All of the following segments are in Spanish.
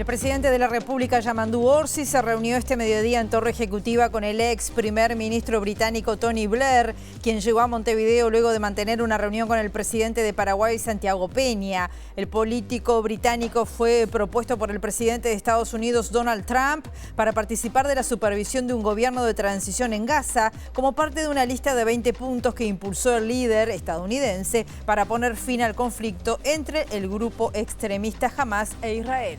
presidente de la República, Yamandu Orsi, se reunió este mediodía en Torre Ejecutiva con el ex primer ministro británico Tony Blair, quien llegó a Montevideo luego de mantener una reunión con el presidente de Paraguay, Santiago Peña. El político británico fue propuesto por el presidente de Estados Unidos, Donald Trump, para participar de la supervisión de un gobierno de transición en Gaza, como parte de una lista de 20 puntos que impulsó el líder estadounidense para poner fin al conflicto entre el grupo extremista Hamás e Israel.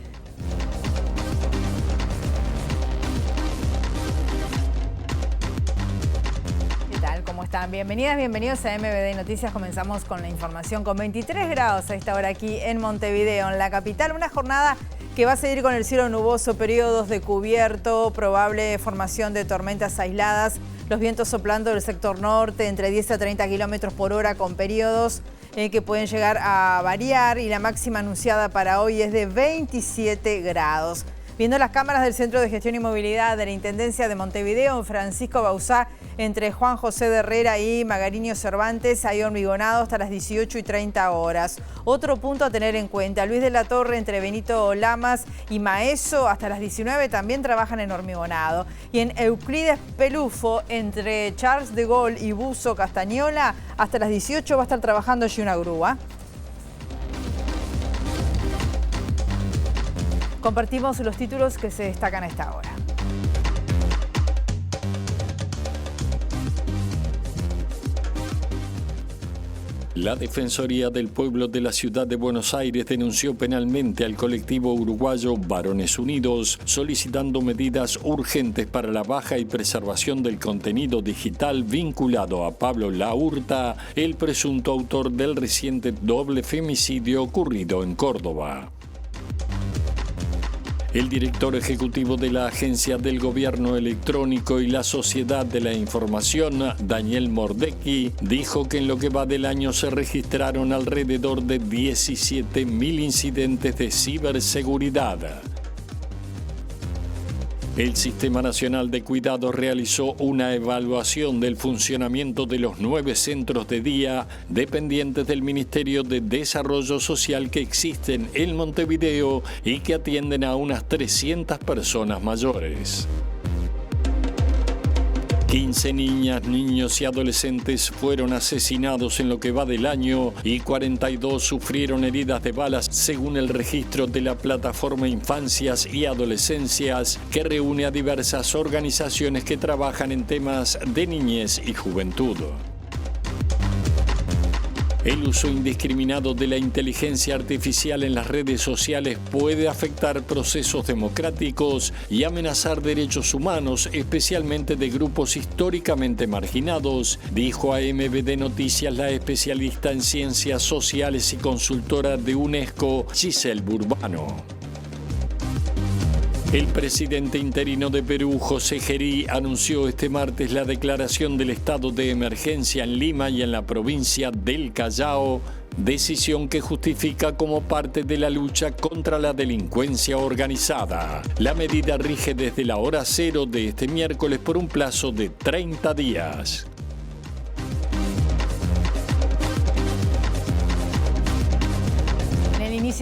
¿Cómo están? Bienvenidas, bienvenidos a MBD Noticias. Comenzamos con la información con 23 grados a esta hora aquí en Montevideo, en la capital. Una jornada que va a seguir con el cielo nuboso, periodos de cubierto, probable formación de tormentas aisladas, los vientos soplando del sector norte entre 10 a 30 kilómetros por hora con periodos que pueden llegar a variar, y la máxima anunciada para hoy es de 27 grados. Viendo las cámaras del Centro de Gestión y Movilidad de la Intendencia de Montevideo, en Francisco Bauzá, entre Juan José de Herrera y Magariño Cervantes, hay hormigonado hasta las 18:30 horas. Otro punto a tener en cuenta: Luis de la Torre, entre Benito Lamas y Maeso, hasta las 19 también trabajan en hormigonado. Y en Euclides Pelufo, entre Charles de Gaulle y Buzo Castañola, hasta las 18 va a estar trabajando allí una grúa. Compartimos los títulos que se destacan a esta hora. La Defensoría del Pueblo de la Ciudad de Buenos Aires denunció penalmente al colectivo uruguayo Varones Unidos, solicitando medidas urgentes para la baja y preservación del contenido digital vinculado a Pablo Laurta, el presunto autor del reciente doble femicidio ocurrido en Córdoba. El director ejecutivo de la Agencia del Gobierno Electrónico y la Sociedad de la Información, Daniel Mordecki, dijo que en lo que va del año se registraron alrededor de 17.000 incidentes de ciberseguridad. El Sistema Nacional de Cuidados realizó una evaluación del funcionamiento de los 9 centros de día dependientes del Ministerio de Desarrollo Social que existen en Montevideo y que atienden a unas 300 personas mayores. 15 niñas, niños y adolescentes fueron asesinados en lo que va del año y 42 sufrieron heridas de balas, según el registro de la plataforma Infancias y Adolescencias, que reúne a diversas organizaciones que trabajan en temas de niñez y juventud. El uso indiscriminado de la inteligencia artificial en las redes sociales puede afectar procesos democráticos y amenazar derechos humanos, especialmente de grupos históricamente marginados, dijo a MBD Noticias la especialista en ciencias sociales y consultora de UNESCO, Giselle Burbano. El presidente interino de Perú, José Gerí, anunció este martes la declaración del estado de emergencia en Lima y en la provincia del Callao, decisión que justifica como parte de la lucha contra la delincuencia organizada. La medida rige desde la hora cero de este miércoles por un plazo de 30 días.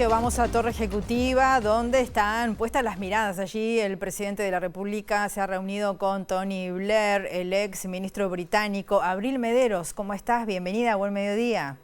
Vamos a Torre Ejecutiva, donde están puestas las miradas. Allí el presidente de la República se ha reunido con Tony Blair, el ex ministro británico. Abril Mederos, ¿cómo estás? Bienvenida, buen mediodía.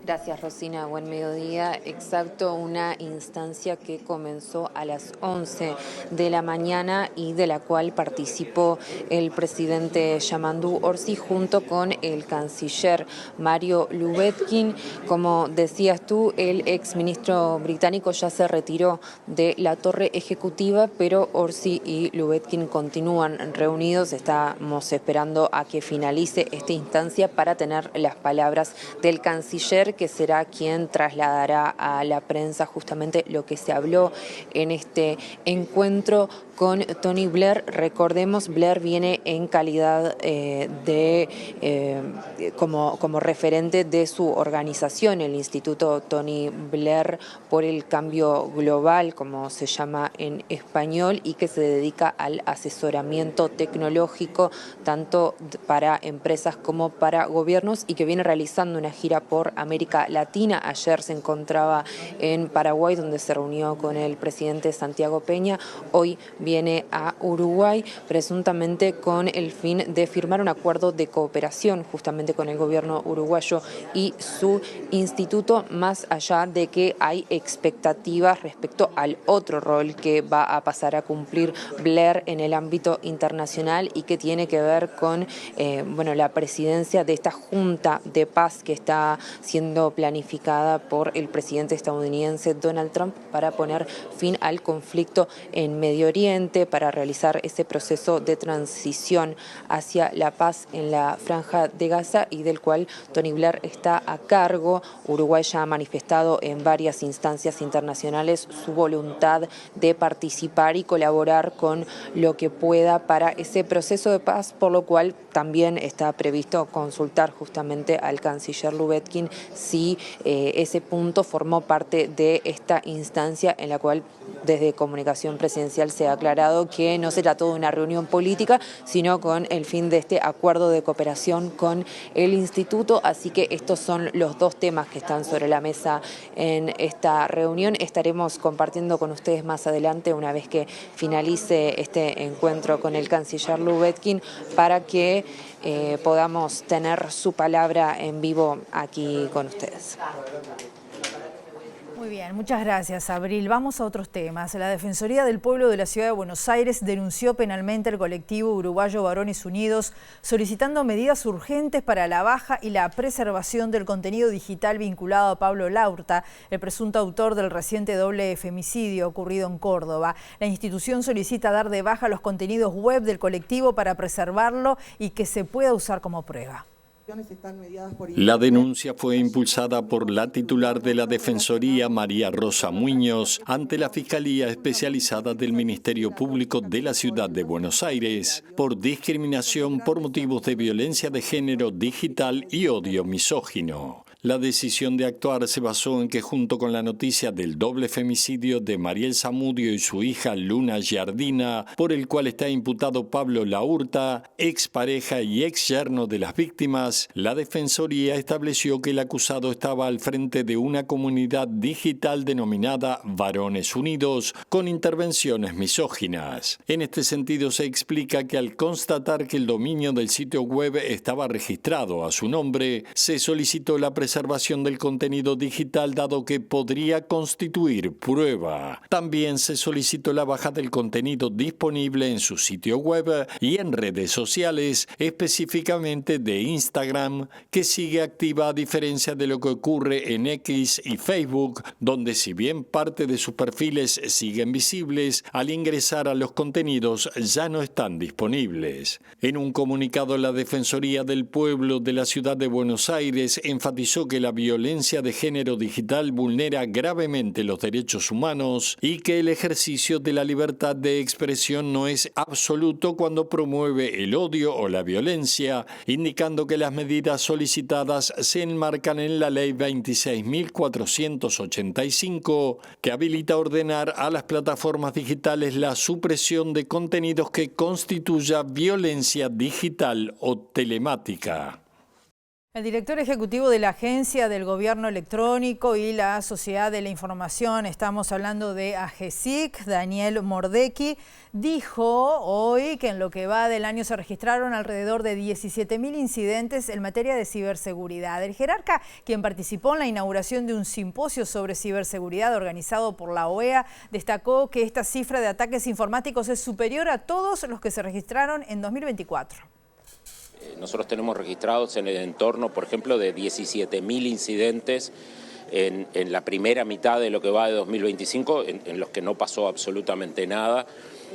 Gracias, Rosina. Buen mediodía. Exacto, una instancia que comenzó a las 11 de la mañana y de la cual participó el presidente Yamandu Orsi junto con el canciller Mario Lubetkin. Como decías tú, el exministro británico ya se retiró de la Torre Ejecutiva, pero Orsi y Lubetkin continúan reunidos. Estamos esperando a que finalice esta instancia para tener las palabras del canciller, que será quien trasladará a la prensa justamente lo que se habló en este encuentro con Tony Blair. Recordemos, Blair viene en calidad como referente de su organización, el Instituto Tony Blair por el Cambio Global, como se llama en español, y que se dedica al asesoramiento tecnológico tanto para empresas como para gobiernos, y que viene realizando una gira por América Latina. Ayer se encontraba en Paraguay, donde se reunió con el presidente Santiago Peña. Hoy viene a Uruguay, presuntamente con el fin de firmar un acuerdo de cooperación justamente con el gobierno uruguayo y su instituto, más allá de que hay expectativas respecto al otro rol que va a pasar a cumplir Blair en el ámbito internacional y que tiene que ver con la presidencia de esta Junta de Paz que está siendo planificada por el presidente estadounidense Donald Trump para poner fin al conflicto en Medio Oriente, para realizar ese proceso de transición hacia la paz en la Franja de Gaza, y del cual Tony Blair está a cargo. Uruguay ya ha manifestado en varias instancias internacionales su voluntad de participar y colaborar con lo que pueda para ese proceso de paz, por lo cual también está previsto consultar justamente al canciller Lubetkin si ese punto formó parte de esta instancia, en la cual desde Comunicación Presidencial se ha aclarado que no se trató de una reunión política, sino con el fin de este acuerdo de cooperación con el instituto. Así que estos son los dos temas que están sobre la mesa en esta reunión. Estaremos compartiendo con ustedes más adelante, una vez que finalice este encuentro con el canciller Lubetkin, para que podamos tener su palabra en vivo aquí con ustedes. Muy bien, muchas gracias, Abril. Vamos a otros temas. La Defensoría del Pueblo de la Ciudad de Buenos Aires denunció penalmente al colectivo uruguayo Varones Unidos, solicitando medidas urgentes para la baja y la preservación del contenido digital vinculado a Pablo Laurta, el presunto autor del reciente doble femicidio ocurrido en Córdoba. La institución solicita dar de baja los contenidos web del colectivo para preservarlo y que se pueda usar como prueba. La denuncia fue impulsada por la titular de la Defensoría, María Rosa Muñoz, ante la Fiscalía Especializada del Ministerio Público de la Ciudad de Buenos Aires por discriminación por motivos de violencia de género digital y odio misógino. La decisión de actuar se basó en que, junto con la noticia del doble femicidio de Mariel Zamudio y su hija Luna Giardina, por el cual está imputado Pablo Laurta, expareja y ex yerno de las víctimas, la Defensoría estableció que el acusado estaba al frente de una comunidad digital denominada Varones Unidos, con intervenciones misóginas. En este sentido, se explica que al constatar que el dominio del sitio web estaba registrado a su nombre, se solicitó la preservación del contenido digital, dado que podría constituir prueba. También se solicitó la baja del contenido disponible en su sitio web y en redes sociales, específicamente de Instagram, que sigue activa a diferencia de lo que ocurre en X y Facebook, donde si bien parte de sus perfiles siguen visibles, al ingresar a los contenidos ya no están disponibles. En un comunicado, la Defensoría del Pueblo de la Ciudad de Buenos Aires enfatizó que la violencia de género digital vulnera gravemente los derechos humanos y que el ejercicio de la libertad de expresión no es absoluto cuando promueve el odio o la violencia, indicando que las medidas solicitadas se enmarcan en la Ley 26.485, que habilita ordenar a las plataformas digitales la supresión de contenidos que constituya violencia digital o telemática. El director ejecutivo de la Agencia del Gobierno Electrónico y la Sociedad de la Información, estamos hablando de AGESIC, Daniel Mordecki, dijo hoy que en lo que va del año se registraron alrededor de 17.000 incidentes en materia de ciberseguridad. El jerarca, quien participó en la inauguración de un simposio sobre ciberseguridad organizado por la OEA, destacó que esta cifra de ataques informáticos es superior a todos los que se registraron en 2024. Nosotros tenemos registrados en el entorno, por ejemplo, de 17.000 incidentes en la primera mitad de lo que va de 2025, en los que no pasó absolutamente nada.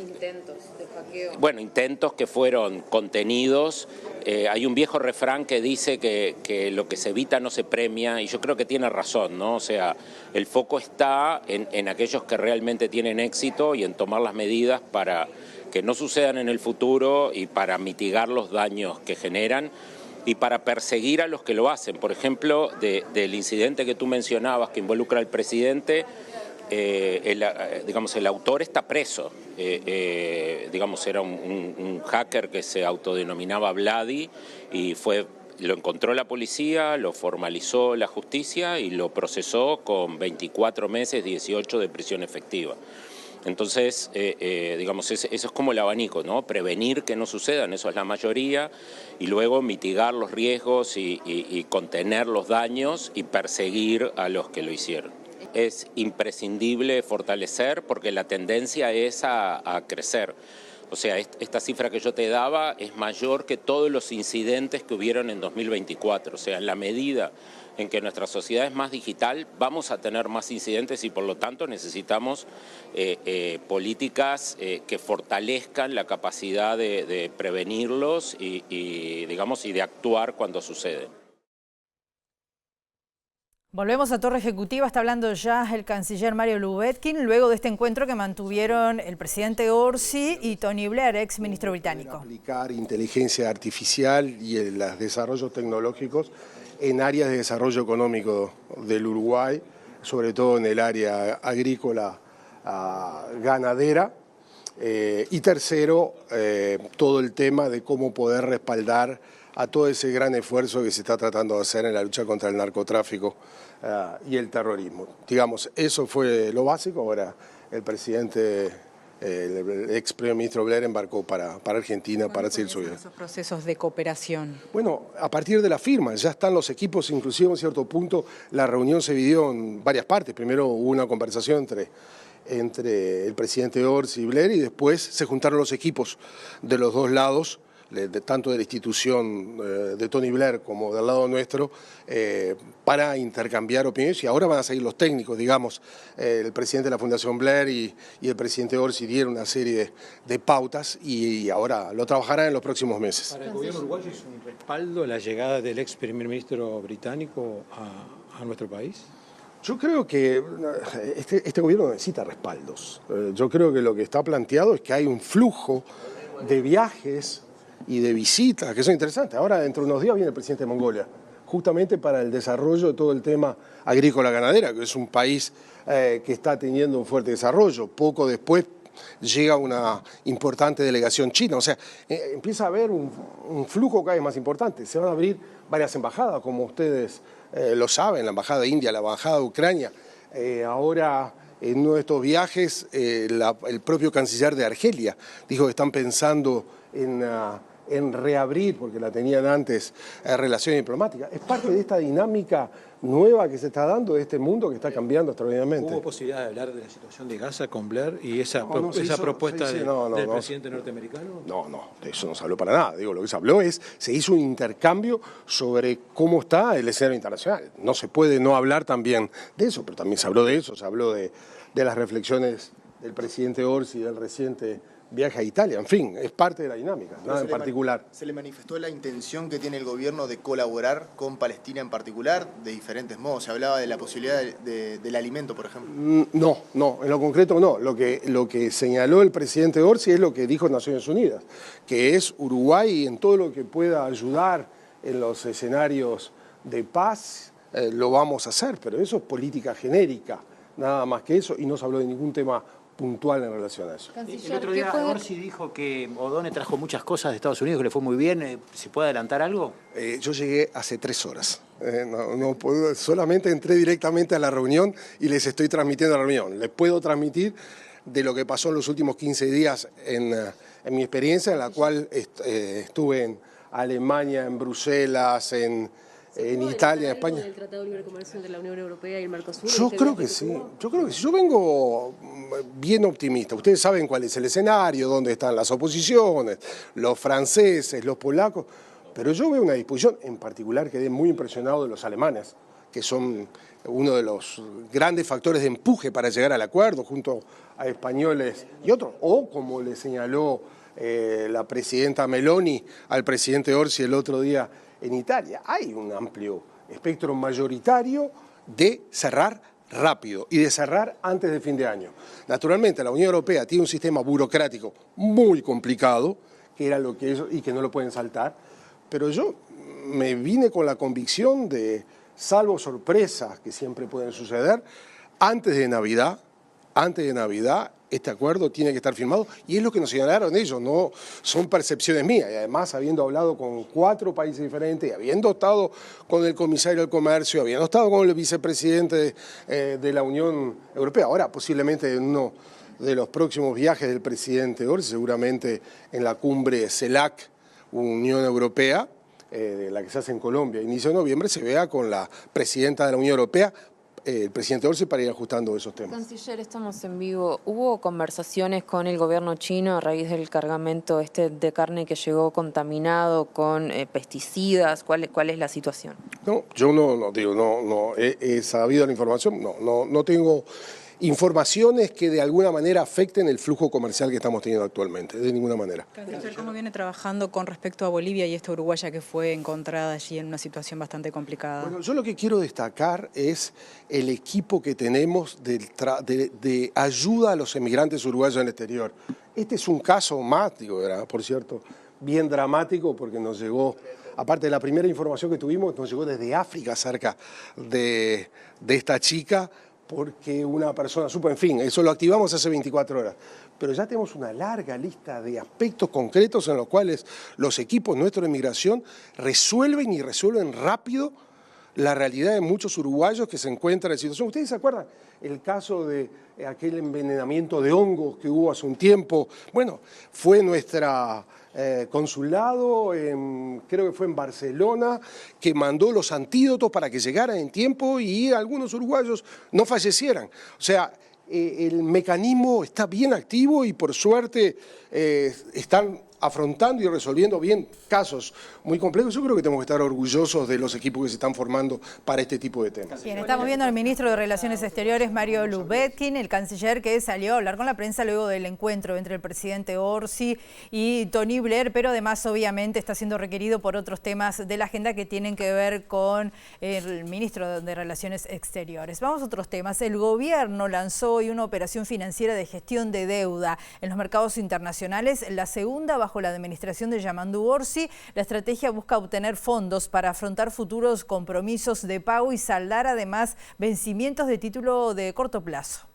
Intentos de hackeo. Bueno, intentos que fueron contenidos hay un viejo refrán que dice que lo que se evita no se premia, y yo creo que tiene razón, ¿no? O sea, el foco está en aquellos que realmente tienen éxito y en tomar las medidas para que no sucedan en el futuro y para mitigar los daños que generan y para perseguir a los que lo hacen. Por ejemplo, del incidente que tú mencionabas que involucra al presidente, el autor está preso. Era un hacker que se autodenominaba Vladi y lo encontró la policía, lo formalizó la justicia y lo procesó con 24 meses, 18 de prisión efectiva. Entonces, eso es como el abanico, ¿no? Prevenir que no sucedan, eso es la mayoría, y luego mitigar los riesgos y contener los daños y perseguir a los que lo hicieron. Es imprescindible fortalecer porque la tendencia es a crecer. O sea, esta cifra que yo te daba es mayor que todos los incidentes que hubieron en 2024. O sea, en la medida en que nuestra sociedad es más digital, vamos a tener más incidentes y por lo tanto necesitamos políticas que fortalezcan la capacidad de prevenirlos y de actuar cuando sucede. Volvemos a Torre Ejecutiva, está hablando ya el canciller Mario Lubetkin, luego de este encuentro que mantuvieron el presidente Orsi y Tony Blair, ex ministro británico. Aplicar inteligencia artificial y los desarrollos tecnológicos en áreas de desarrollo económico del Uruguay, sobre todo en el área agrícola, ganadera. Y tercero, todo el tema de cómo poder respaldar a todo ese gran esfuerzo que se está tratando de hacer en la lucha contra el narcotráfico y el terrorismo. Digamos, eso fue lo básico. Ahora el presidente, el ex primer ministro Blair embarcó para Argentina para hacer su vida. ¿Esos procesos de cooperación? Bueno, a partir de la firma, ya están los equipos, inclusive en cierto punto la reunión se dividió en varias partes. Primero hubo una conversación entre el presidente Orsi y Blair y después se juntaron los equipos de los dos lados, tanto de la institución de Tony Blair como del lado nuestro, para intercambiar opiniones, y ahora van a seguir los técnicos, digamos. El presidente de la Fundación Blair y el presidente Orsi dieron una serie de pautas y ahora lo trabajarán en los próximos meses. ¿Para el gobierno uruguayo es un respaldo la llegada del ex primer ministro británico a nuestro país? Yo creo que este gobierno necesita respaldos. Yo creo que lo que está planteado es que hay un flujo de viajes y de visitas que son interesantes. Ahora, dentro de unos días, viene el presidente de Mongolia, justamente para el desarrollo de todo el tema agrícola-ganadera, que es un país que está teniendo un fuerte desarrollo. Poco después llega una importante delegación china. O sea, empieza a haber un flujo cada vez más importante. Se van a abrir varias embajadas, como ustedes lo saben, la embajada de India, la embajada de Ucrania. Ahora, en uno de estos viajes, el propio canciller de Argelia dijo que están pensando en reabrir, porque la tenían antes, relaciones diplomáticas. Es parte de esta dinámica nueva que se está dando, de este mundo que está cambiando extraordinariamente. ¿Hubo posibilidad de hablar de la situación de Gaza con Blair y esa propuesta del presidente norteamericano? No, de eso no se habló para nada. Digo, lo que se habló se hizo un intercambio sobre cómo está el escenario internacional. No se puede no hablar también de eso, pero también se habló de eso, se habló de las reflexiones del presidente Orsi y del reciente viaje a Italia. En fin, es parte de la dinámica, nada en particular. ¿Se le manifestó la intención que tiene el gobierno de colaborar con Palestina en particular de diferentes modos? Se hablaba de la posibilidad del alimento, por ejemplo. No, en lo concreto no. Lo que señaló el presidente Orsi es lo que dijo Naciones Unidas, que es Uruguay en todo lo que pueda ayudar en los escenarios de paz, lo vamos a hacer, pero eso es política genérica, nada más que eso, y no se habló de ningún tema puntual en relación a eso. El otro día Orsi dijo que O'Donnell trajo muchas cosas de Estados Unidos, que le fue muy bien. ¿Se puede adelantar algo? Yo llegué hace 3 horas. Solamente entré directamente a la reunión y les estoy transmitiendo la reunión. Les puedo transmitir de lo que pasó en los últimos 15 días en mi experiencia, en la cual estuve en Alemania, en Bruselas, en Italia, en España. ¿El Tratado de Libre Comercio entre la Unión Europea y el Mercosur? Yo creo que sí. Yo vengo bien optimista. Ustedes saben cuál es el escenario, dónde están las oposiciones, los franceses, los polacos, pero yo veo una disposición, en particular quedé muy impresionado de los alemanes, que son uno de los grandes factores de empuje para llegar al acuerdo, junto a españoles y otros, o como le señaló la presidenta Meloni al presidente Orsi el otro día en Italia. Hay un amplio espectro mayoritario de cerrar rápido y de cerrar antes de fin de año. Naturalmente, la Unión Europea tiene un sistema burocrático muy complicado, que era lo que ellos, y que no lo pueden saltar, pero yo me vine con la convicción de, salvo sorpresas que siempre pueden suceder, antes de Navidad, este acuerdo tiene que estar firmado, y es lo que nos señalaron ellos, no son percepciones mías, y además habiendo hablado con 4 países diferentes, habiendo estado con el comisario del comercio, habiendo estado con el vicepresidente de la Unión Europea, ahora posiblemente en uno de los próximos viajes del presidente Orsi, seguramente en la cumbre CELAC, Unión Europea, la que se hace en Colombia, inicio de noviembre, se vea con la presidenta de la Unión Europea, el presidente Orsi, para ir ajustando esos temas. Canciller, estamos en vivo. ¿Hubo conversaciones con el gobierno chino a raíz del cargamento de carne que llegó contaminado con pesticidas? ¿Cuál es la situación? No, yo no he sabido la información, no tengo informaciones que de alguna manera afecten el flujo comercial que estamos teniendo actualmente, de ninguna manera. Canciller, ¿cómo viene trabajando con respecto a Bolivia y esta uruguaya que fue encontrada allí en una situación bastante complicada? Bueno, yo lo que quiero destacar es el equipo que tenemos de ayuda a los emigrantes uruguayos en el exterior. Este es un caso más, por cierto, bien dramático, porque nos llegó, aparte de la primera información que tuvimos, nos llegó desde África acerca de esta chica, porque una persona supo, en fin, eso lo activamos hace 24 horas. Pero ya tenemos una larga lista de aspectos concretos en los cuales los equipos nuestros de migración resuelven rápido la realidad de muchos uruguayos que se encuentran en situación. ¿Ustedes se acuerdan el caso de aquel envenenamiento de hongos que hubo hace un tiempo? Bueno, fue nuestra consulado, creo que fue en Barcelona, que mandó los antídotos para que llegaran en tiempo y algunos uruguayos no fallecieran. O sea, el mecanismo está bien activo y por suerte están afrontando y resolviendo bien casos muy complejos. Yo creo que tenemos que estar orgullosos de los equipos que se están formando para este tipo de temas. Bien, estamos viendo al ministro de Relaciones Exteriores, Mario Lubetkin, el canciller que salió a hablar con la prensa luego del encuentro entre el presidente Orsi y Tony Blair, pero además obviamente está siendo requerido por otros temas de la agenda que tienen que ver con el ministro de Relaciones Exteriores. Vamos a otros temas. El gobierno lanzó hoy una operación financiera de gestión de deuda en los mercados internacionales, la segunda bajo la administración de Yamandu Orsi. La estrategia busca obtener fondos para afrontar futuros compromisos de pago y saldar además vencimientos de título de corto plazo.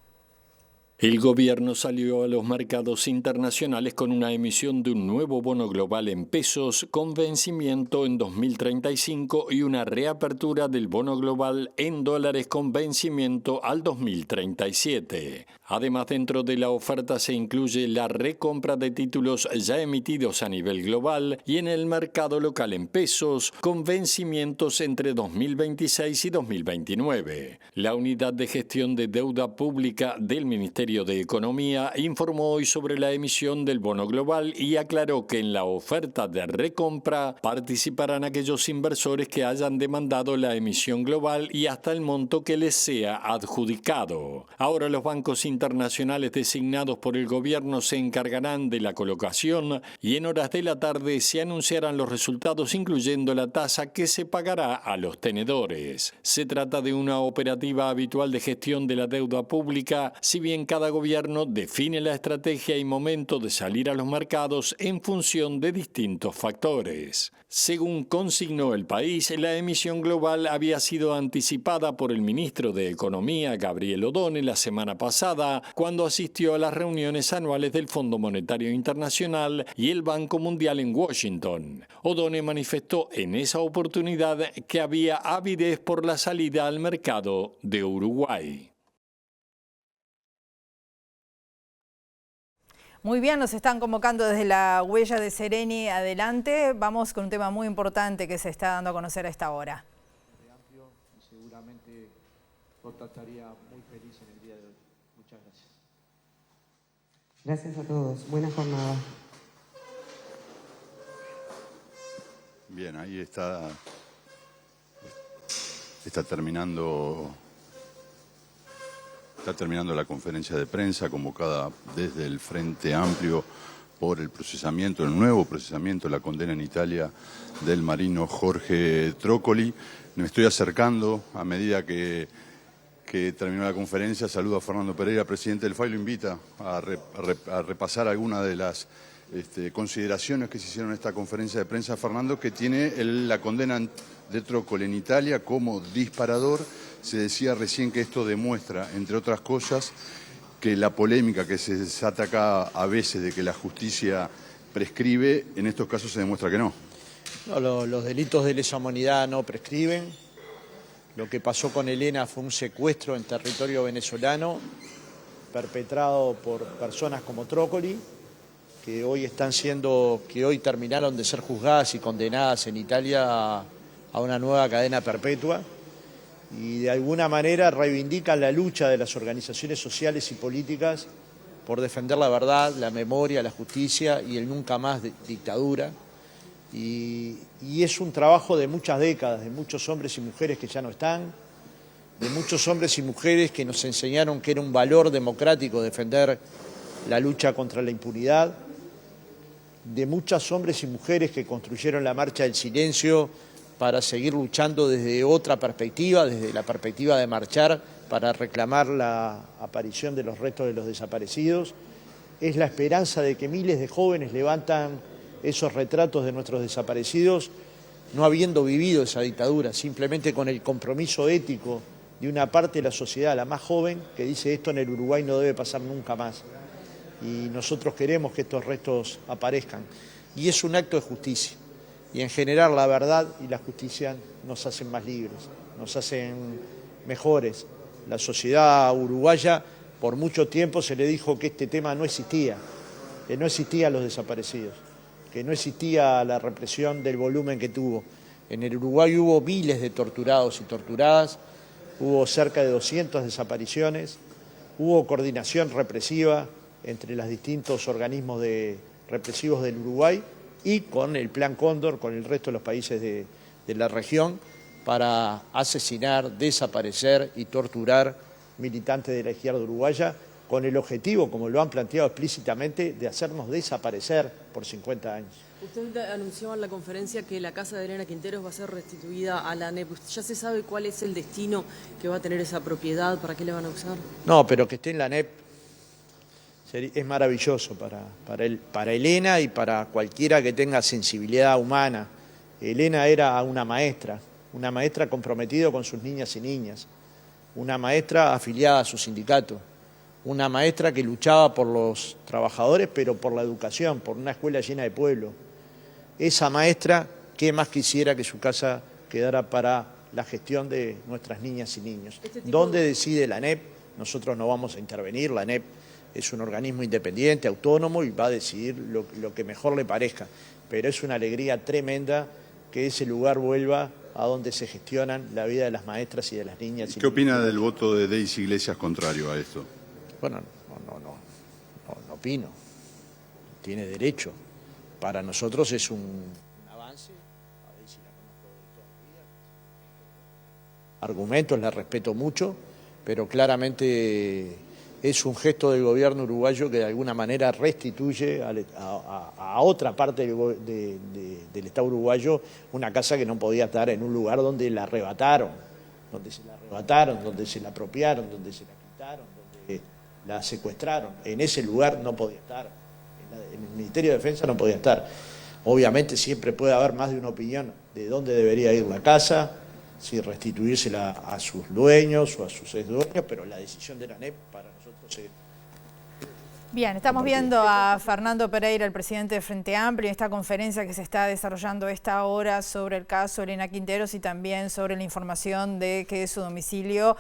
El gobierno salió a los mercados internacionales con una emisión de un nuevo bono global en pesos con vencimiento en 2035 y una reapertura del bono global en dólares con vencimiento al 2037. Además, dentro de la oferta se incluye la recompra de títulos ya emitidos a nivel global y en el mercado local en pesos con vencimientos entre 2026 y 2029. La unidad de gestión de deuda pública del Ministerio de Economía informó hoy sobre la emisión del bono global y aclaró que en la oferta de recompra participarán aquellos inversores que hayan demandado la emisión global y hasta el monto que les sea adjudicado. Ahora los bancos internacionales designados por el gobierno se encargarán de la colocación y en horas de la tarde se anunciarán los resultados, incluyendo la tasa que se pagará a los tenedores. Se trata de una operativa habitual de gestión de la deuda pública, si bien cada gobierno define la estrategia y momento de salir a los mercados en función de distintos factores. Según consignó El País, la emisión global había sido anticipada por el ministro de Economía, Gabriel Odone, la semana pasada, cuando asistió a las reuniones anuales del Fondo Monetario Internacional y el Banco Mundial en Washington. Odone manifestó en esa oportunidad que había avidez por la salida al mercado de Uruguay. Muy bien, nos están convocando desde la huella de Sereni. Adelante, vamos con un tema muy importante que se está dando a conocer a esta hora. Seguramente Jota estaría muy feliz en el día de hoy. Muchas gracias. Gracias a todos. Buena jornada. Bien, ahí está terminando la conferencia de prensa convocada desde el Frente Amplio por el procesamiento, el nuevo procesamiento, la condena en Italia del marino Jorge Trócoli. Me estoy acercando a medida que terminó la conferencia. Saludo a Fernando Pereira, presidente del FAI, lo invita a repasar algunas de las consideraciones que se hicieron en esta conferencia de prensa, Fernando, que tiene la condena de Trócoli en Italia como disparador. Se decía recién que esto demuestra, entre otras cosas, que la polémica que se desata acá a veces de que la justicia prescribe, en estos casos se demuestra que no. No, los delitos de lesa humanidad no prescriben. Lo que pasó con Elena fue un secuestro en territorio venezolano perpetrado por personas como Trócoli, que hoy terminaron de ser juzgadas y condenadas en Italia a una nueva cadena perpetua, y de alguna manera reivindican la lucha de las organizaciones sociales y políticas por defender la verdad, la memoria, la justicia y el nunca más de dictadura. Y es un trabajo de muchas décadas, de muchos hombres y mujeres que ya no están, de muchos hombres y mujeres que nos enseñaron que era un valor democrático defender la lucha contra la impunidad, de muchos hombres y mujeres que construyeron la marcha del silencio para seguir luchando desde otra perspectiva, desde la perspectiva de marchar para reclamar la aparición de los restos de los desaparecidos. Es la esperanza de que miles de jóvenes levantan esos retratos de nuestros desaparecidos, no habiendo vivido esa dictadura, simplemente con el compromiso ético de una parte de la sociedad, la más joven, que dice esto en el Uruguay no debe pasar nunca más. Y nosotros queremos que estos restos aparezcan. Y es un acto de justicia. Y en general la verdad y la justicia nos hacen más libres, nos hacen mejores. La sociedad uruguaya, por mucho tiempo se le dijo que este tema no existía, que no existían los desaparecidos, que no existía la represión del volumen que tuvo. En el Uruguay hubo miles de torturados y torturadas, hubo cerca de 200 desapariciones, hubo coordinación represiva entre los distintos organismos represivos del Uruguay y con el Plan Cóndor, con el resto de los países de la región, para asesinar, desaparecer y torturar militantes de la izquierda uruguaya, con el objetivo, como lo han planteado explícitamente, de hacernos desaparecer por 50 años. Usted anunció en la conferencia que la casa de Elena Quinteros va a ser restituida a la ANEP. ¿Ya se sabe cuál es el destino que va a tener esa propiedad? ¿Para qué le van a usar? No, pero que esté en la ANEP es maravilloso para Elena y para cualquiera que tenga sensibilidad humana. Elena era una maestra comprometida con sus niñas y niñas, una maestra afiliada a su sindicato, una maestra que luchaba por los trabajadores, pero por la educación, por una escuela llena de pueblo. Esa maestra, ¿qué más quisiera que su casa quedara para la gestión de nuestras niñas y niños? ¿Dónde decide la ANEP? Nosotros no vamos a intervenir, la ANEP es un organismo independiente, autónomo, y va a decidir lo que mejor le parezca. Pero es una alegría tremenda que ese lugar vuelva a donde se gestionan la vida de las maestras y de las niñas. ¿Qué opina del voto de Deisy Iglesias contrario a esto? Bueno, no opino. Tiene derecho. Para nosotros es un avance. A Deisy la conozco de toda mi vida. Argumentos, la respeto mucho, pero claramente es un gesto del gobierno uruguayo que de alguna manera restituye a otra parte del Estado uruguayo una casa que no podía estar en un lugar donde la arrebataron, donde se la apropiaron, donde se la quitaron, donde la secuestraron. En ese lugar no podía estar, en el Ministerio de Defensa no podía estar. Obviamente siempre puede haber más de una opinión de dónde debería ir la casa, si restituírsela a sus dueños o a sus exdueños, pero la decisión de la ANEP para nosotros es... Bien, estamos viendo a Fernando Pereira, el presidente de Frente Amplio, en esta conferencia que se está desarrollando a esta hora sobre el caso Elena Quinteros y también sobre la información de que su domicilio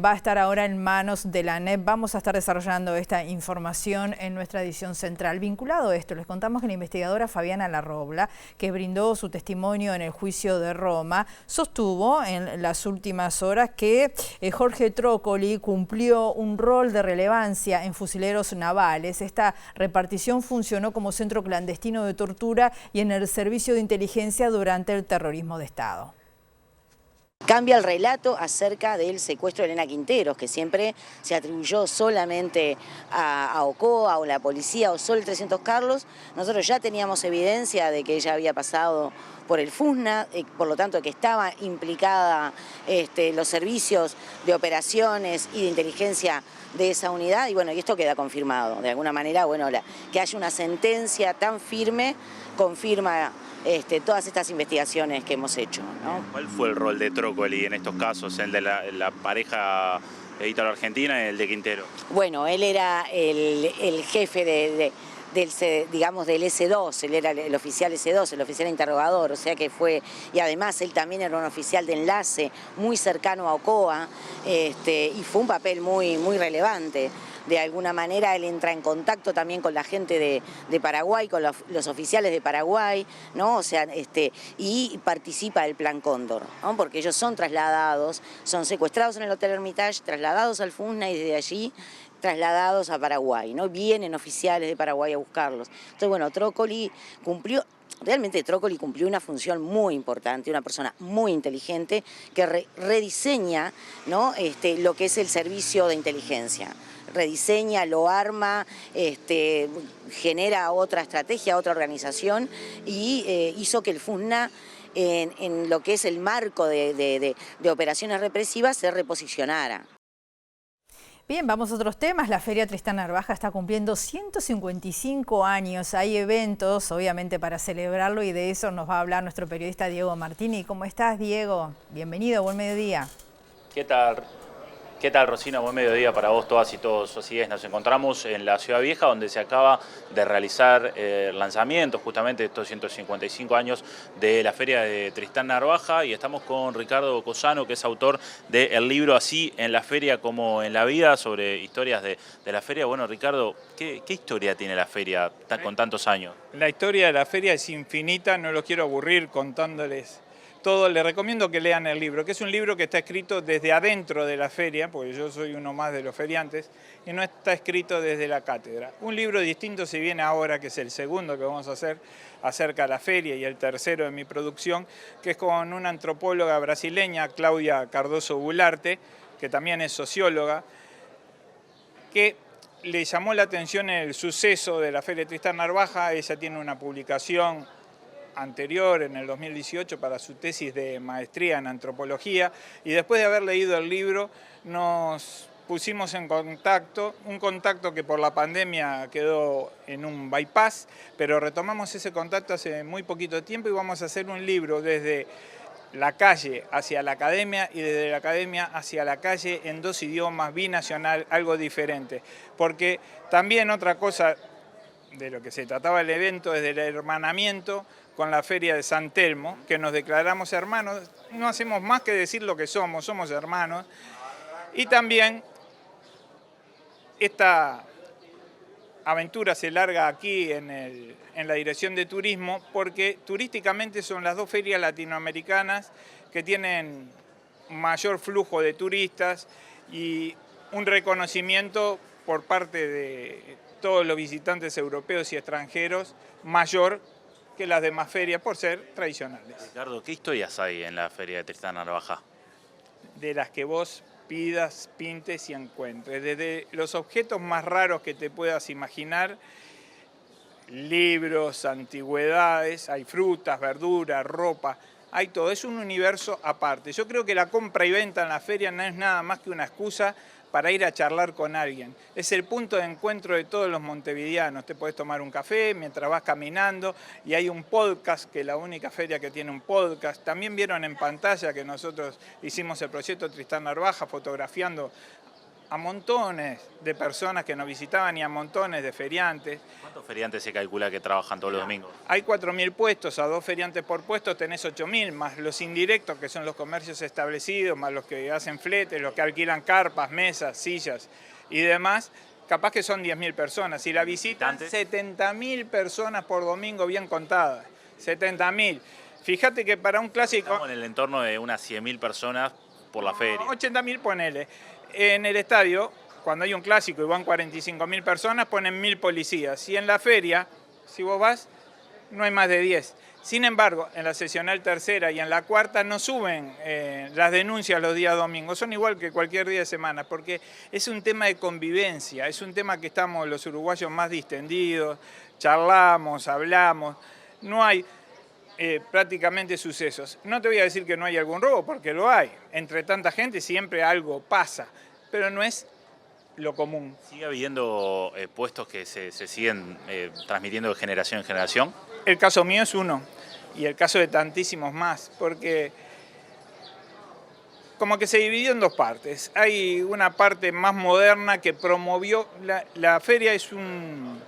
va a estar ahora en manos de la ANEP. Vamos a estar desarrollando esta información en nuestra edición central. Vinculado a esto, les contamos que la investigadora Fabiana Larrobla, que brindó su testimonio en el juicio de Roma, sostuvo en las últimas horas que Jorge Trócoli cumplió un rol de relevancia en fusileros navales. Esta repartición funcionó como centro clandestino de tortura y en el servicio de inteligencia durante el terrorismo de Estado. Cambia el relato acerca del secuestro de Elena Quinteros, que siempre se atribuyó solamente a Ocoa o la policía o solo el 300 Carlos. Nosotros ya teníamos evidencia de que ella había pasado por el FUSNA, por lo tanto que estaba implicada los servicios de operaciones y de inteligencia de esa unidad, y bueno, y esto queda confirmado. De alguna manera, bueno, que haya una sentencia tan firme confirma todas estas investigaciones que hemos hecho, ¿no? ¿Cuál fue el rol de Trócoli en estos casos, el de la pareja ítalo-argentina y el de Quintero? Bueno, él era el jefe del S2, él era el oficial S2, el oficial interrogador, o sea que fue, y además él también era un oficial de enlace muy cercano a Ocoa, y fue un papel muy, muy relevante. De alguna manera él entra en contacto también con la gente de Paraguay, con los oficiales de Paraguay, ¿no? O sea, y participa del Plan Cóndor, ¿no? Porque ellos son trasladados, son secuestrados en el Hotel Hermitage, trasladados al FUSNA y desde allí trasladados a Paraguay, ¿no? Vienen oficiales de Paraguay a buscarlos. Entonces, bueno, Trócoli cumplió una función muy importante, una persona muy inteligente que rediseña, ¿no? Lo que es el servicio de inteligencia. Rediseña, lo arma, genera otra estrategia, otra organización y hizo que el FUSNA en lo que es el marco de operaciones represivas se reposicionara. Bien, vamos a otros temas. La Feria Tristán Narvaja está cumpliendo 155 años. Hay eventos, obviamente, para celebrarlo y de eso nos va a hablar nuestro periodista Diego Martini. ¿Cómo estás, Diego? Bienvenido, buen mediodía. ¿Qué tal? ¿Qué tal, Rosina? Buen mediodía para vos, todas y todos. Así es, nos encontramos en la Ciudad Vieja, donde se acaba de realizar el lanzamiento justamente de estos 155 años de la Feria de Tristán Narvaja, y estamos con Ricardo Cosano, que es autor del libro Así en la Feria como en la vida, sobre historias de la feria. Bueno, Ricardo, ¿qué historia tiene la feria con tantos años? La historia de la feria es infinita, no los quiero aburrir contándoles todo. Les recomiendo que lean el libro, que es un libro que está escrito desde adentro de la feria, porque yo soy uno más de los feriantes, y no está escrito desde la cátedra. Un libro distinto se viene ahora, que es el segundo que vamos a hacer acerca de la feria, y el tercero de mi producción, que es con una antropóloga brasileña, Claudia Cardoso Bularte, que también es socióloga, que le llamó la atención el suceso de la Feria de Tristán Narvaja. Ella tiene una publicación anterior, en el 2018, para su tesis de maestría en antropología, y después de haber leído el libro nos pusimos en contacto, un contacto que por la pandemia quedó en un bypass, pero retomamos ese contacto hace muy poquito tiempo y vamos a hacer un libro desde la calle hacia la academia y desde la academia hacia la calle en 2 idiomas, binacional, algo diferente. Porque también otra cosa de lo que se trataba el evento es del hermanamiento con la Feria de San Telmo, que nos declaramos hermanos, no hacemos más que decir lo que somos hermanos, y también esta aventura se larga aquí en la Dirección de Turismo, porque turísticamente son las 2 ferias latinoamericanas que tienen mayor flujo de turistas y un reconocimiento por parte de todos los visitantes europeos y extranjeros mayor que las demás ferias por ser tradicionales. Ricardo, ¿qué historias hay en la Feria de Tristán Narvaja? De las que vos pidas, pintes y encuentres. Desde los objetos más raros que te puedas imaginar, libros, antigüedades, hay frutas, verduras, ropa, hay todo. Es un universo aparte. Yo creo que la compra y venta en la feria no es nada más que una excusa para ir a charlar con alguien. Es el punto de encuentro de todos los montevideanos. Te podés tomar un café mientras vas caminando y hay un podcast, que es la única feria que tiene un podcast. También vieron en pantalla que nosotros hicimos el proyecto Tristán Narvaja fotografiando a montones de personas que nos visitaban y a montones de feriantes. ¿Cuántos feriantes se calcula que trabajan todos los domingos? Hay 4.000 puestos, a 2 feriantes por puesto tenés 8.000, más los indirectos, que son los comercios establecidos, más los que hacen fletes, los que alquilan carpas, mesas, sillas y demás. Capaz que son 10.000 personas. Y la visitan 70.000 personas por domingo, bien contadas. 70.000. Fíjate que para un clásico... Estamos en el entorno de unas 100.000 personas por la feria. 80.000 ponele. En el estadio, cuando hay un clásico y van 45.000 personas, ponen 1.000 policías. Y en la feria, si vos vas, no hay más de 10. Sin embargo, en la sesional tercera y en la cuarta no suben las denuncias los días domingos, son igual que cualquier día de semana, porque es un tema de convivencia, es un tema que estamos los uruguayos más distendidos, charlamos, hablamos, no hay prácticamente sucesos. No te voy a decir que no hay algún robo, porque lo hay, entre tanta gente siempre algo pasa, pero no es lo común. ¿Sigue habiendo puestos que se siguen transmitiendo de generación en generación? El caso mío es uno, y el caso de tantísimos más, porque como que se dividió en dos partes. Hay una parte más moderna que promovió, la feria es un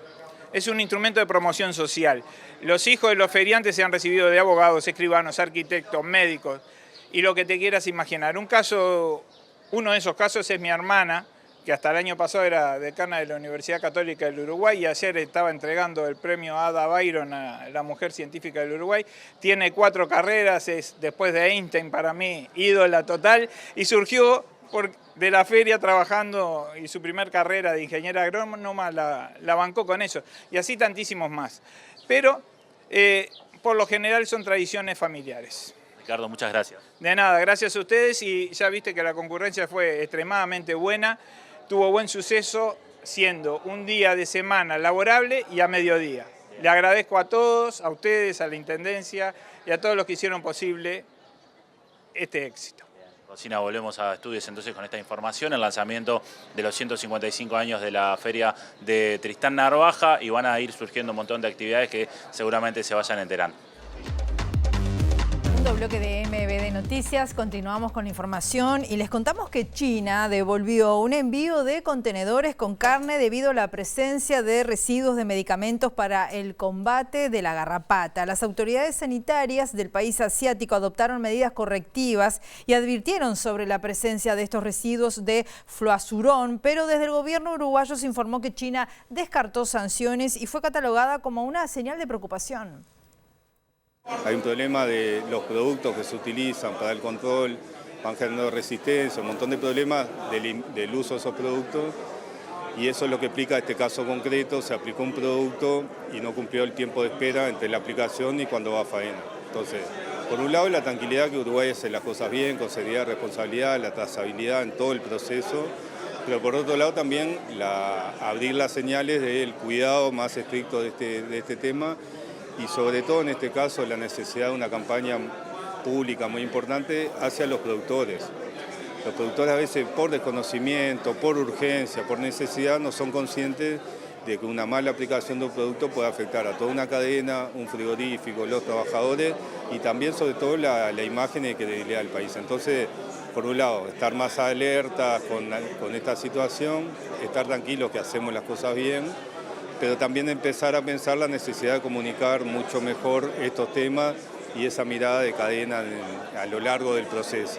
instrumento de promoción social. Los hijos de los feriantes se han recibido de abogados, escribanos, arquitectos, médicos, y lo que te quieras imaginar. Uno de esos casos es mi hermana, que hasta el año pasado era decana de la Universidad Católica del Uruguay y ayer estaba entregando el premio Ada Byron a la mujer científica del Uruguay. Tiene 4 carreras, es después de Einstein para mí ídola total y surgió de la feria trabajando y su primer carrera de ingeniera agrónoma la bancó con eso y así tantísimos más. Pero por lo general son tradiciones familiares. Ricardo, muchas gracias. De nada, gracias a ustedes y ya viste que la concurrencia fue extremadamente buena. Tuvo buen suceso siendo un día de semana laborable y a mediodía. Le agradezco a todos, a ustedes, a la Intendencia y a todos los que hicieron posible este éxito. Rosina, volvemos a estudios entonces con esta información, el lanzamiento de los 155 años de la feria de Tristán Narvaja y van a ir surgiendo un montón de actividades que seguramente se vayan enterando. Bloque de MBD Noticias, continuamos con la información y les contamos que China devolvió un envío de contenedores con carne debido a la presencia de residuos de medicamentos para el combate de la garrapata. Las autoridades sanitarias del país asiático adoptaron medidas correctivas y advirtieron sobre la presencia de estos residuos de fluazurón, pero desde el gobierno uruguayo se informó que China descartó sanciones y fue catalogada como una señal de preocupación. Hay un problema de los productos que se utilizan para el control, van generando resistencia, un montón de problemas del uso de esos productos y eso es lo que explica este caso concreto. Se aplicó un producto y no cumplió el tiempo de espera entre la aplicación y cuando va a faena. Entonces, por un lado la tranquilidad que Uruguay hace las cosas bien, con seriedad, responsabilidad, la trazabilidad en todo el proceso, pero por otro lado también abrir las señales del cuidado más estricto de este tema. Y sobre todo en este caso la necesidad de una campaña pública muy importante hacia los productores. Los productores a veces por desconocimiento, por urgencia, por necesidad no son conscientes de que una mala aplicación de un producto puede afectar a toda una cadena, un frigorífico, los trabajadores y también sobre todo la imagen y credibilidad del país. Entonces, por un lado, estar más alertas con esta situación, estar tranquilos que hacemos las cosas bien, pero también empezar a pensar la necesidad de comunicar mucho mejor estos temas y esa mirada de cadena a lo largo del proceso.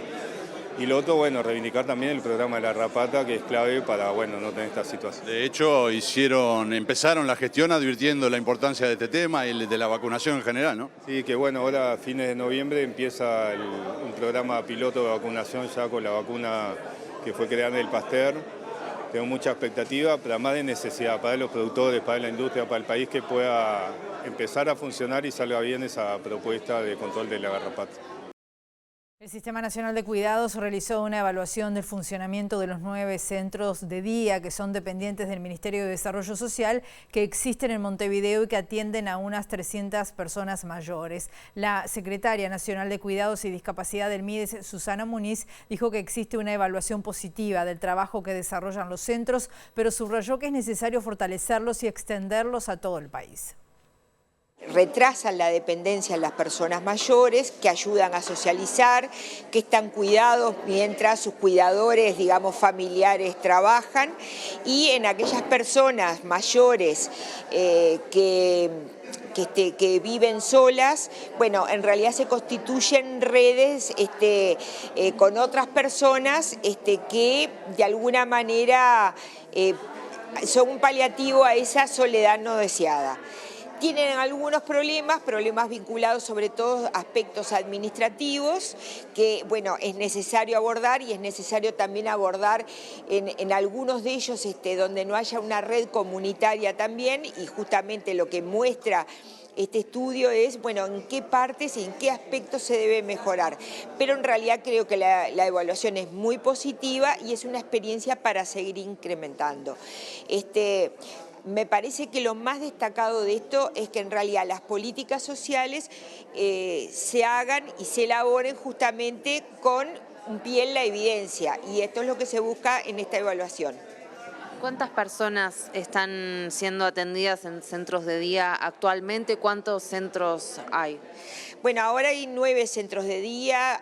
Y lo otro, bueno, reivindicar también el programa de la garrapata, que es clave para, bueno, no tener esta situación. De hecho, empezaron la gestión advirtiendo la importancia de este tema y de la vacunación en general, ¿no? Sí, que bueno, ahora a fines de noviembre empieza un programa piloto de vacunación ya con la vacuna que fue creada en el Pasteur. Tengo mucha expectativa, pero además de necesidad para los productores, para la industria, para el país, que pueda empezar a funcionar y salga bien esa propuesta de control de la garrapata. El Sistema Nacional de Cuidados realizó una evaluación del funcionamiento de los 9 centros de día que son dependientes del Ministerio de Desarrollo Social que existen en Montevideo y que atienden a unas 300 personas mayores. La secretaria nacional de Cuidados y Discapacidad del MIDES, Susana Muniz, dijo que existe una evaluación positiva del trabajo que desarrollan los centros, pero subrayó que es necesario fortalecerlos y extenderlos a todo el país. Retrasan la dependencia en las personas mayores, que ayudan a socializar, que están cuidados mientras sus cuidadores, digamos, familiares trabajan, y en aquellas personas mayores que viven solas, bueno, en realidad se constituyen redes con otras personas que de alguna manera son un paliativo a esa soledad no deseada. Tienen algunos problemas vinculados sobre todo a aspectos administrativos que, bueno, es necesario abordar y es necesario también abordar en algunos de ellos donde no haya una red comunitaria también, y justamente lo que muestra este estudio es, bueno, en qué partes y en qué aspectos se debe mejorar. Pero en realidad creo que la evaluación es muy positiva y es una experiencia para seguir incrementando. Me parece que lo más destacado de esto es que en realidad las políticas sociales se hagan y se elaboren justamente con un pie en la evidencia, y esto es lo que se busca en esta evaluación. ¿Cuántas personas están siendo atendidas en centros de día actualmente? ¿Cuántos centros hay? Bueno, ahora hay 9 centros de día,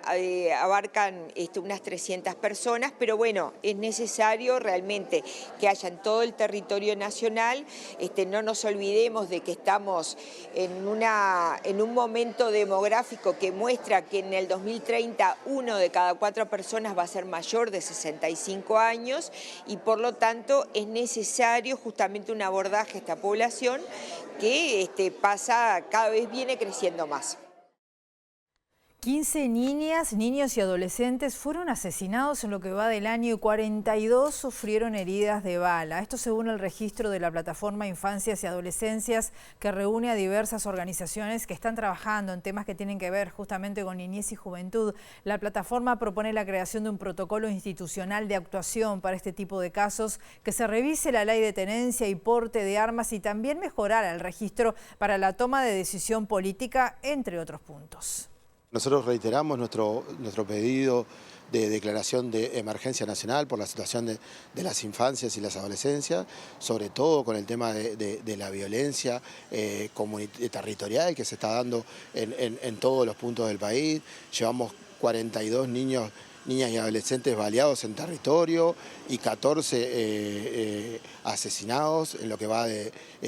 abarcan unas 300 personas, pero bueno, es necesario realmente que haya en todo el territorio nacional. No nos olvidemos de que estamos en un momento demográfico que muestra que en el 2030 1 de cada 4 personas va a ser mayor de 65 años y por lo tanto es necesario justamente un abordaje a esta población que cada vez viene creciendo más. 15 niñas, niños y adolescentes fueron asesinados en lo que va del año y 42 sufrieron heridas de bala. Esto según el registro de la plataforma Infancias y Adolescencias, que reúne a diversas organizaciones que están trabajando en temas que tienen que ver justamente con niñez y juventud. La plataforma propone la creación de un protocolo institucional de actuación para este tipo de casos, que se revise la ley de tenencia y porte de armas y también mejorar el registro para la toma de decisión política, entre otros puntos. Nosotros reiteramos nuestro pedido de declaración de emergencia nacional por la situación de las infancias y las adolescencias, sobre todo con el tema de la violencia territorial que se está dando en todos los puntos del país. Llevamos 42 niñas y adolescentes baleados en territorio y 14 asesinados en lo que va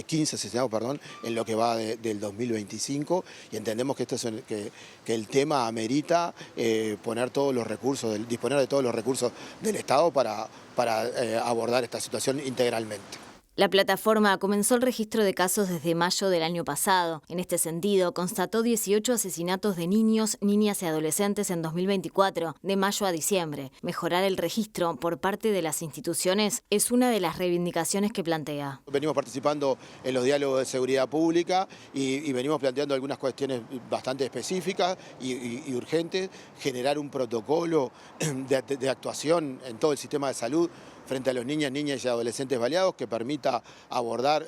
15 asesinados, perdón, en lo que va del 2025, y entendemos que que el tema amerita disponer de todos los recursos del Estado para abordar esta situación integralmente. La plataforma comenzó el registro de casos desde mayo del año pasado. En este sentido, constató 18 asesinatos de niños, niñas y adolescentes en 2024, de mayo a diciembre. Mejorar el registro por parte de las instituciones es una de las reivindicaciones que plantea. Venimos participando en los diálogos de seguridad pública y venimos planteando algunas cuestiones bastante específicas y urgentes, generar un protocolo de actuación en todo el sistema de salud frente a los niñas y adolescentes baleados que permita abordar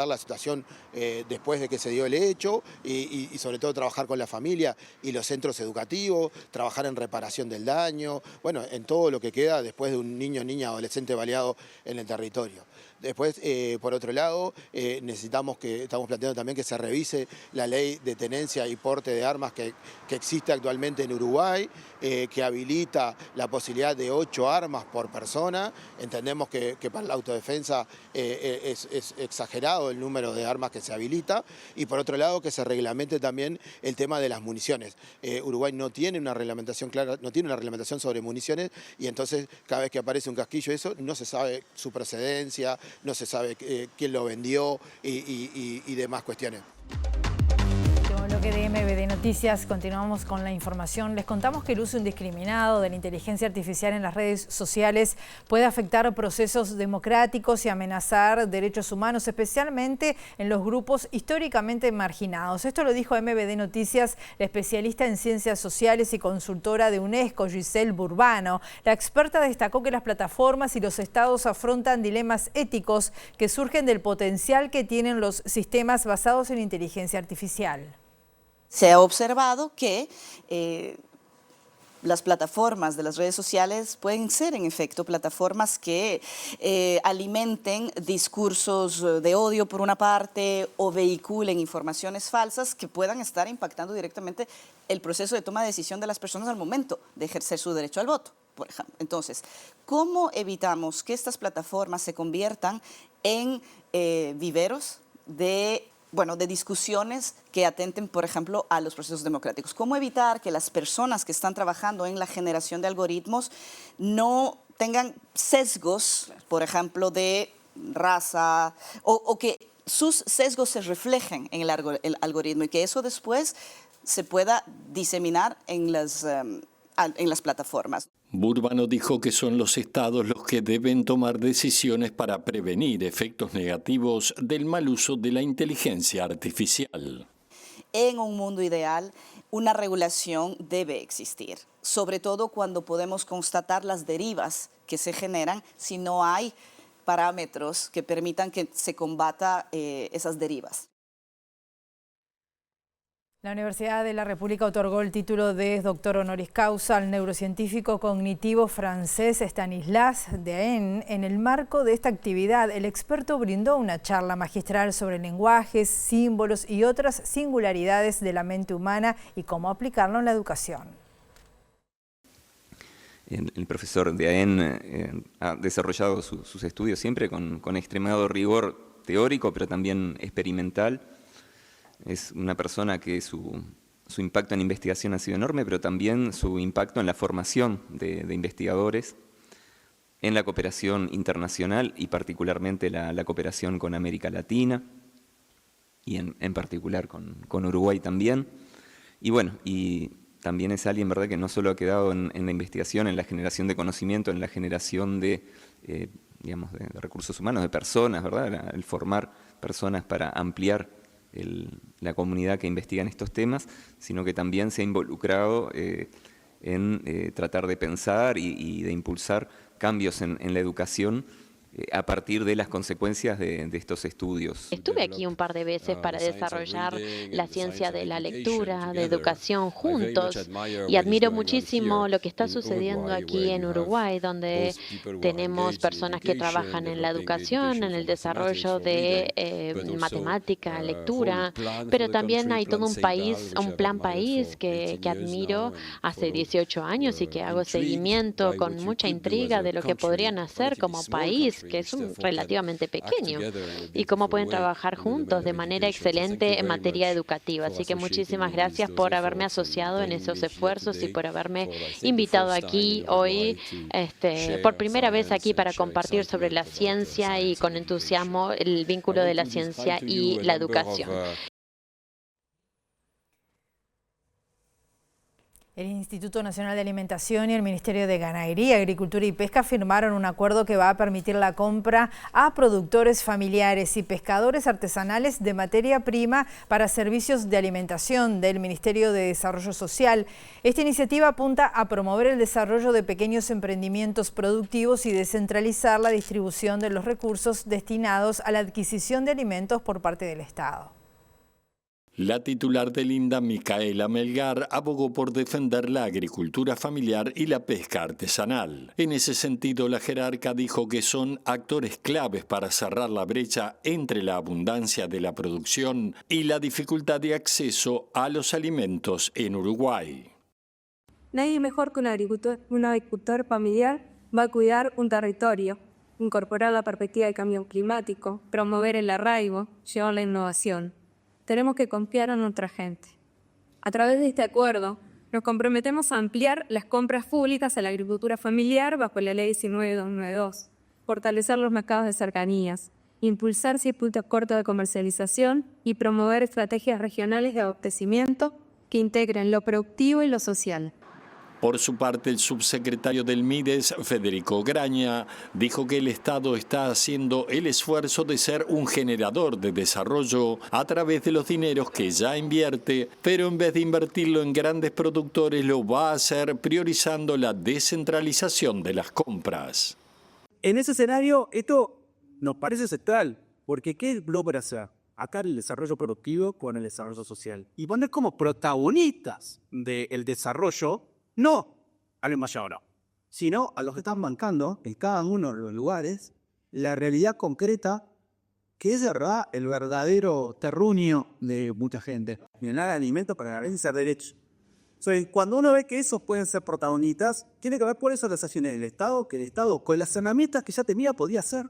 la situación después de que se dio el hecho y sobre todo trabajar con la familia y los centros educativos, trabajar en reparación del daño, bueno, en todo lo que queda después de un niño, adolescente baleado en el territorio. Después, por otro lado, estamos planteando también que se revise la ley de tenencia y porte de armas que existe actualmente en Uruguay, que habilita la posibilidad de 8 armas por persona. Entendemos que para la autodefensa es exagerado el número de armas que se habilita. Y por otro lado, que se reglamente también el tema de las municiones. Uruguay no tiene una reglamentación clara, no tiene una reglamentación sobre municiones, y entonces cada vez que aparece un casquillo no se sabe su procedencia, no se sabe quién lo vendió y demás cuestiones. Bloque de MBD Noticias, continuamos con la información. Les contamos que el uso indiscriminado de la inteligencia artificial en las redes sociales puede afectar procesos democráticos y amenazar derechos humanos, especialmente en los grupos históricamente marginados. Esto lo dijo a MBD Noticias la especialista en ciencias sociales y consultora de UNESCO, Giselle Burbano. La experta destacó que las plataformas y los estados afrontan dilemas éticos que surgen del potencial que tienen los sistemas basados en inteligencia artificial. Se ha observado que las plataformas de las redes sociales pueden ser, en efecto, plataformas que alimenten discursos de odio por una parte o vehiculen informaciones falsas que puedan estar impactando directamente el proceso de toma de decisión de las personas al momento de ejercer su derecho al voto, por ejemplo. Entonces, ¿cómo evitamos que estas plataformas se conviertan en viveros de discusiones que atenten, por ejemplo, a los procesos democráticos? ¿Cómo evitar que las personas que están trabajando en la generación de algoritmos no tengan sesgos, por ejemplo, de raza, o que sus sesgos se reflejen en el algoritmo y que eso después se pueda diseminar en en las plataformas. Burbano dijo que son los estados los que deben tomar decisiones para prevenir efectos negativos del mal uso de la inteligencia artificial. En un mundo ideal, una regulación debe existir, sobre todo cuando podemos constatar las derivas que se generan si no hay parámetros que permitan que se combata esas derivas. La Universidad de la República otorgó el título de doctor honoris causa al neurocientífico cognitivo francés Stanislas Dehaene. En el marco de esta actividad, el experto brindó una charla magistral sobre lenguajes, símbolos y otras singularidades de la mente humana y cómo aplicarlo en la educación. El profesor Dehaene ha desarrollado sus estudios siempre con extremado rigor teórico, pero también experimental. Es una persona que su impacto en investigación ha sido enorme, pero también su impacto en la formación de investigadores, en la cooperación internacional y particularmente la cooperación con América Latina y en particular con Uruguay también. Y bueno, y también es alguien, ¿verdad?, que no solo ha quedado en la investigación, en la generación de conocimiento, en la generación de recursos humanos, de personas, ¿verdad?, el formar personas para ampliar la comunidad que investiga en estos temas, sino que también se ha involucrado en tratar de pensar y de impulsar cambios en la educación a partir de las consecuencias de estos estudios. Estuve aquí un par de veces para desarrollar la ciencia de la lectura, de educación juntos, y admiro muchísimo lo que está sucediendo aquí en Uruguay, donde tenemos personas que trabajan en la educación, en el desarrollo de matemática, lectura, pero también hay todo un país, un plan país que admiro hace 18 años y que hago seguimiento con mucha intriga de lo que podrían hacer como país, que es relativamente pequeño, y cómo pueden trabajar juntos de manera excelente en materia educativa. Así que muchísimas gracias por haberme asociado en esos esfuerzos y por haberme invitado aquí hoy, por primera vez aquí para compartir sobre la ciencia y con entusiasmo el vínculo de la ciencia y la educación. El Instituto Nacional de Alimentación y el Ministerio de Ganadería, Agricultura y Pesca firmaron un acuerdo que va a permitir la compra a productores familiares y pescadores artesanales de materia prima para servicios de alimentación del Ministerio de Desarrollo Social. Esta iniciativa apunta a promover el desarrollo de pequeños emprendimientos productivos y descentralizar la distribución de los recursos destinados a la adquisición de alimentos por parte del Estado. La titular del INDA, Micaela Melgar, abogó por defender la agricultura familiar y la pesca artesanal. En ese sentido, la jerarca dijo que son actores claves para cerrar la brecha entre la abundancia de la producción y la dificultad de acceso a los alimentos en Uruguay. Nadie mejor que un agricultor familiar va a cuidar un territorio, incorporar la perspectiva del cambio climático, promover el arraigo, llevar la innovación. Tenemos que confiar en nuestra gente. A través de este acuerdo, nos comprometemos a ampliar las compras públicas a la agricultura familiar bajo la Ley 19.292, fortalecer los mercados de cercanías, impulsar circuitos cortos de comercialización y promover estrategias regionales de abastecimiento que integren lo productivo y lo social. Por su parte, el subsecretario del MIDES, Federico Graña, dijo que el Estado está haciendo el esfuerzo de ser un generador de desarrollo a través de los dineros que ya invierte, pero en vez de invertirlo en grandes productores, lo va a hacer priorizando la descentralización de las compras. En ese escenario, esto nos parece central, porque ¿qué logra hacer? Atar el desarrollo productivo con el desarrollo social y poner como protagonistas del desarrollo no al embajador, sino a los que están bancando en cada uno de los lugares la realidad concreta que es de verdad el verdadero terruño de mucha gente. Generar alimentos para garantizar derechos. Entonces, cuando uno ve que esos pueden ser protagonistas, tiene que ver por eso las acciones del Estado, que el Estado con las herramientas que ya tenía podía hacer.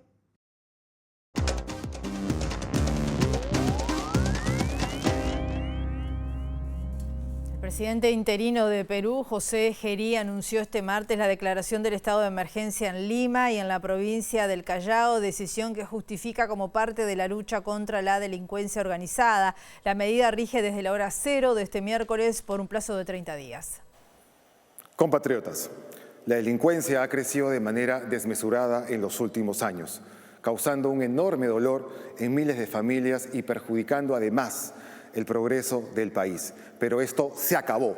El presidente interino de Perú, José Gerí, anunció este martes la declaración del estado de emergencia en Lima y en la provincia del Callao, decisión que justifica como parte de la lucha contra la delincuencia organizada. La medida rige desde la hora 0 de este miércoles por un plazo de 30 días. Compatriotas, la delincuencia ha crecido de manera desmesurada en los últimos años, causando un enorme dolor en miles de familias y perjudicando además el progreso del país. Pero esto se acabó.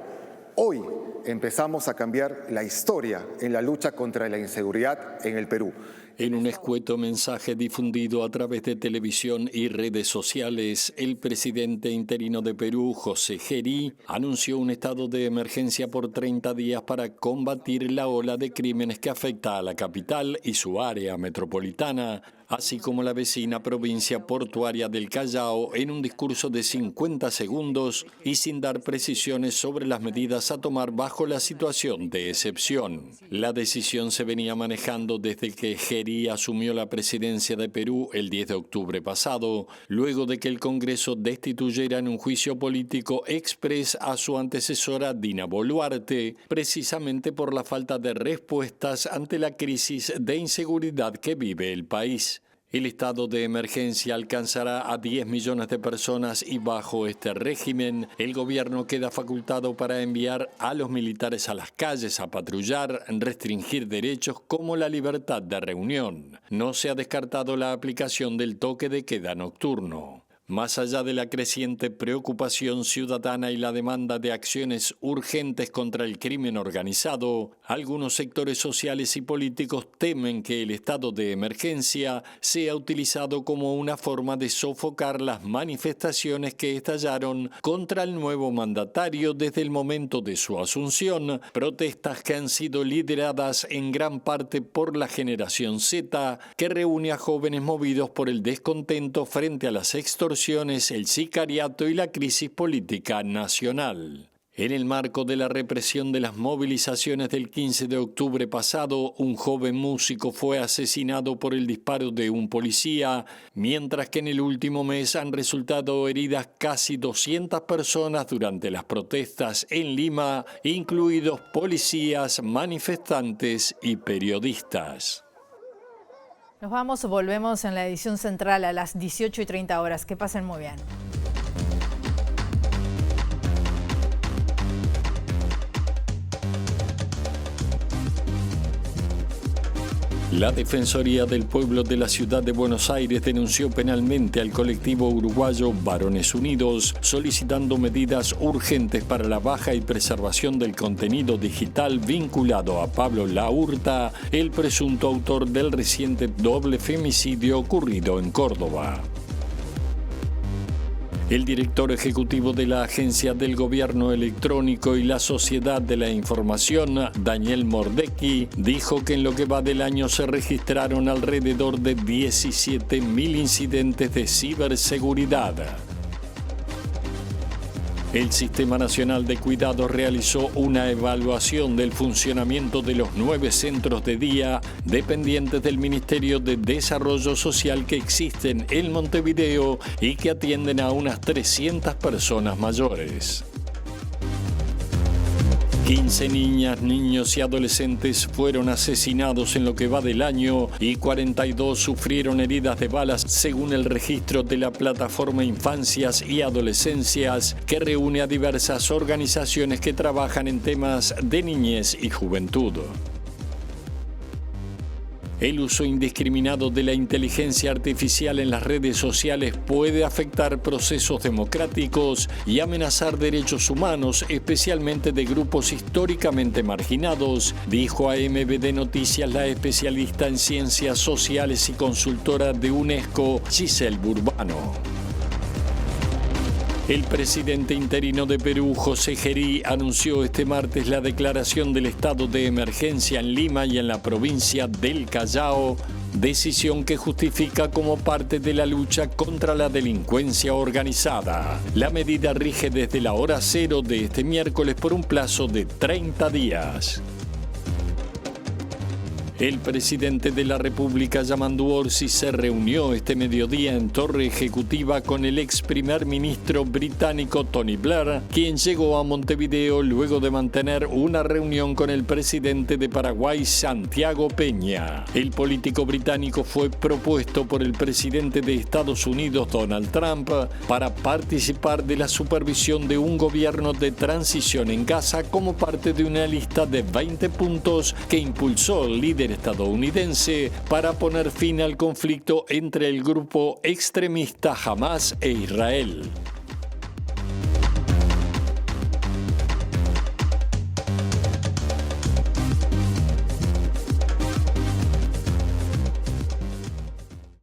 Hoy empezamos a cambiar la historia en la lucha contra la inseguridad en el Perú. En un escueto mensaje difundido a través de televisión y redes sociales, el presidente interino de Perú, José Gerí, anunció un estado de emergencia por 30 días para combatir la ola de crímenes que afecta a la capital y su área metropolitana, así como la vecina provincia portuaria del Callao, en un discurso de 50 segundos y sin dar precisiones sobre las medidas a tomar bajo la situación de excepción. La decisión se venía manejando desde que Gerí asumió la presidencia de Perú el 10 de octubre pasado, luego de que el Congreso destituyera en un juicio político exprés a su antecesora Dina Boluarte, precisamente por la falta de respuestas ante la crisis de inseguridad que vive el país. El estado de emergencia alcanzará a 10 millones de personas y bajo este régimen, el gobierno queda facultado para enviar a los militares a las calles a patrullar, restringir derechos como la libertad de reunión. No se ha descartado la aplicación del toque de queda nocturno. Más allá de la creciente preocupación ciudadana y la demanda de acciones urgentes contra el crimen organizado, algunos sectores sociales y políticos temen que el estado de emergencia sea utilizado como una forma de sofocar las manifestaciones que estallaron contra el nuevo mandatario desde el momento de su asunción, protestas que han sido lideradas en gran parte por la generación Z, que reúne a jóvenes movidos por el descontento frente a las extorsiones, el sicariato y la crisis política nacional. En el marco de la represión de las movilizaciones del 15 de octubre pasado, un joven músico fue asesinado por el disparo de un policía, mientras que en el último mes han resultado heridas casi 200 personas durante las protestas en Lima, incluidos policías, manifestantes y periodistas. Nos vamos, volvemos en la edición central a las 18:30 horas. Que pasen muy bien. La Defensoría del Pueblo de la Ciudad de Buenos Aires denunció penalmente al colectivo uruguayo Varones Unidos, solicitando medidas urgentes para la baja y preservación del contenido digital vinculado a Pablo Laurta, el presunto autor del reciente doble femicidio ocurrido en Córdoba. El director ejecutivo de la Agencia del Gobierno Electrónico y la Sociedad de la Información, Daniel Mordecki, dijo que en lo que va del año se registraron alrededor de 17.000 incidentes de ciberseguridad. El Sistema Nacional de Cuidados realizó una evaluación del funcionamiento de los 9 centros de día dependientes del Ministerio de Desarrollo Social que existen en Montevideo y que atienden a unas 300 personas mayores. 15 niñas, niños y adolescentes fueron asesinados en lo que va del año y 42 sufrieron heridas de balas, según el registro de la plataforma Infancias y Adolescencias, que reúne a diversas organizaciones que trabajan en temas de niñez y juventud. El uso indiscriminado de la inteligencia artificial en las redes sociales puede afectar procesos democráticos y amenazar derechos humanos, especialmente de grupos históricamente marginados, dijo a MBD Noticias la especialista en ciencias sociales y consultora de UNESCO, Giselle Burbano. El presidente interino de Perú, José Gerí, anunció este martes la declaración del estado de emergencia en Lima y en la provincia del Callao, decisión que justifica como parte de la lucha contra la delincuencia organizada. La medida rige desde la hora cero de este miércoles por un plazo de 30 días. El presidente de la República, Yamandu Orsi, se reunió este mediodía en Torre Ejecutiva con el ex primer ministro británico Tony Blair, quien llegó a Montevideo luego de mantener una reunión con el presidente de Paraguay, Santiago Peña. El político británico fue propuesto por el presidente de Estados Unidos, Donald Trump, para participar de la supervisión de un gobierno de transición en Gaza como parte de una lista de 20 puntos que impulsó el líder estadounidense para poner fin al conflicto entre el grupo extremista Hamas e Israel.